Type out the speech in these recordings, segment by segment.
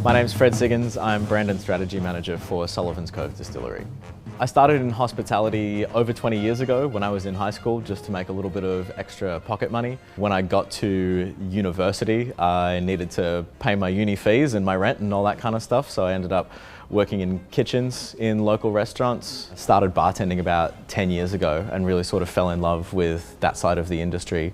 My name's Fred Siggins. I'm Brand and Strategy Manager for Sullivan's Cove Distillery. I started in hospitality over 20 years ago when I was in high school, just to make a little bit of extra pocket money. When I got to university, I needed to pay my uni fees and my rent and all that kind of stuff, so I ended up working in kitchens in local restaurants. Started bartending about 10 years ago and really sort of fell in love with that side of the industry.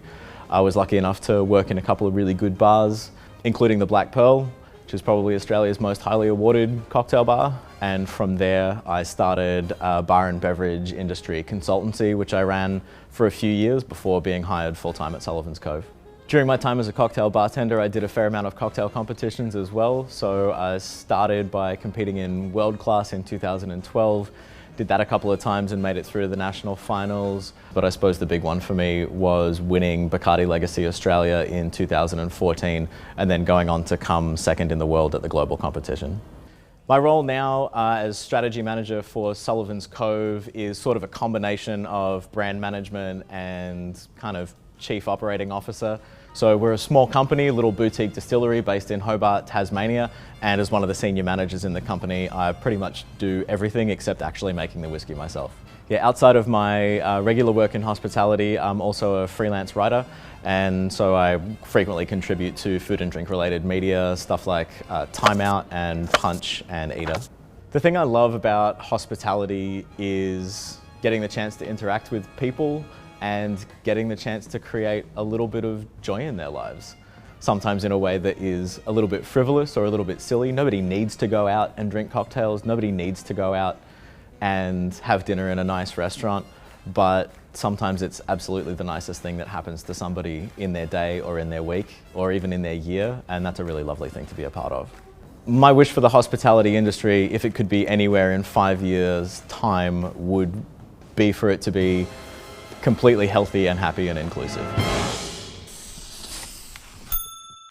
I was lucky enough to work in a couple of really good bars, including the Black Pearl, which is probably Australia's most highly awarded cocktail bar. And from there, I started a bar and beverage industry consultancy, which I ran for a few years before being hired full-time at Sullivan's Cove. During my time as a cocktail bartender, I did a fair amount of cocktail competitions as well. So I started by competing in world class in 2012. Did that a couple of times and made it through the national finals. But I suppose the big one for me was winning Bacardi Legacy Australia in 2014 and then going on to come second in the world at the global competition. My role now as strategy manager for Sullivan's Cove is sort of a combination of brand management and kind of chief operating officer. So we're a small company, a little boutique distillery based in Hobart, Tasmania, and as one of the senior managers in the company, I pretty much do everything except actually making the whiskey myself. Yeah, outside of my regular work in hospitality, I'm also a freelance writer, and so I frequently contribute to food and drink related media, stuff like Time Out and Punch and Eater. The thing I love about hospitality is getting the chance to interact with people and getting the chance to create a little bit of joy in their lives. Sometimes in a way that is a little bit frivolous or a little bit silly. Nobody needs to go out and drink cocktails. Nobody needs to go out and have dinner in a nice restaurant, but sometimes it's absolutely the nicest thing that happens to somebody in their day or in their week or even in their year, and that's a really lovely thing to be a part of. My wish for the hospitality industry, if it could be anywhere in 5 years' time, would be for it to be completely healthy and happy and inclusive.